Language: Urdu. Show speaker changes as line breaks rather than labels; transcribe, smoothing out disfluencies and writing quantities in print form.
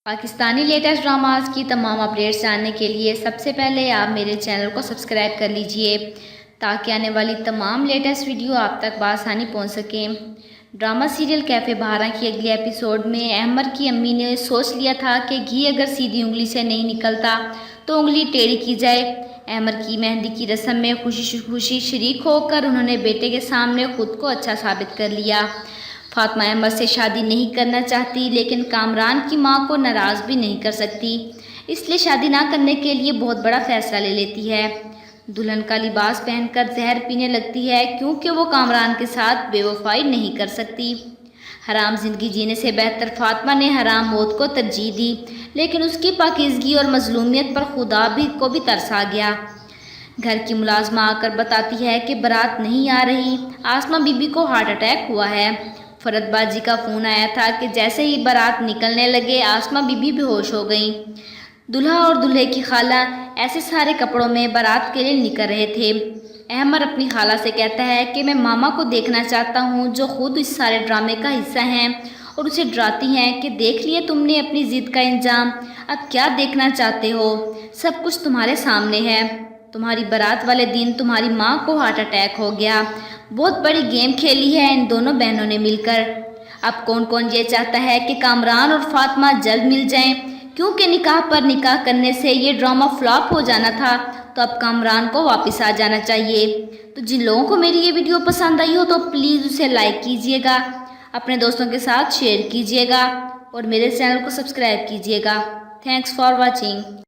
پاکستانی لیٹسٹ ڈراماز کی تمام اپڈیٹس جاننے کے لیے سب سے پہلے آپ میرے چینل کو سبسکرائب کر لیجئے تاکہ آنے والی تمام لیٹسٹ ویڈیو آپ تک بآسانی پہنچ سکیں۔ ڈرامہ سیریل کیفے بہارا کی اگلی ایپیسوڈ میں احمر کی امی نے سوچ لیا تھا کہ گھی اگر سیدھی انگلی سے نہیں نکلتا تو انگلی ٹیڑھی کی جائے۔ احمر کی مہندی کی رسم میں خوشی شریک ہو کر انہوں نے بیٹے کے سامنے خود کو اچھا ثابت کر لیا۔ فاطمہ احمر سے شادی نہیں کرنا چاہتی لیکن کامران کی ماں کو ناراض بھی نہیں کر سکتی، اس لیے شادی نہ کرنے کے لیے بہت بڑا فیصلہ لے لیتی ہے۔ دلہن کا لباس پہن کر زہر پینے لگتی ہے کیونکہ وہ کامران کے ساتھ بے وفائی نہیں کر سکتی۔ حرام زندگی جینے سے بہتر فاطمہ نے حرام موت کو ترجیح دی، لیکن اس کی پاکیزگی اور مظلومیت پر خدا کو بھی ترس آ گیا۔ گھر کی ملازمہ آ کر بتاتی ہے کہ بارات نہیں آ رہی، آسمہ بی بی کو ہارٹ اٹیک ہوا ہے۔ فرد باجی کا فون آیا تھا کہ جیسے ہی بارات نکلنے لگے آسمہ بی بی بے ہوش ہو گئیں۔ دلہا اور دلہے کی خالہ ایسے سارے کپڑوں میں بارات کے لیے نکل رہے تھے۔ احمر اپنی خالہ سے کہتا ہے کہ میں ماما کو دیکھنا چاہتا ہوں جو خود اس سارے ڈرامے کا حصہ ہیں، اور اسے ڈراتی ہیں کہ دیکھ لیے تم نے اپنی ضد کا انجام، اب کیا دیکھنا چاہتے ہو، سب کچھ تمہارے سامنے ہے۔ تمہاری بارات والے دن تمہاری ماں کو ہارٹ اٹیک ہو گیا۔ بہت بڑی گیم کھیلی ہے ان دونوں بہنوں نے مل کر۔ اب کون یہ چاہتا ہے کہ کامران اور فاطمہ جلد مل جائیں، کیونکہ نکاح پر نکاح کرنے سے یہ ڈرامہ فلاپ ہو جانا تھا، تو اب کامران کو واپس آ جانا چاہیے۔ تو جن لوگوں کو میری یہ ویڈیو پسند آئی ہو تو پلیز اسے لائک کیجئے گا، اپنے دوستوں کے ساتھ شیئر کیجئے گا اور میرے چینل کو سبسکرائب کیجئے گا۔ Thanks for watching.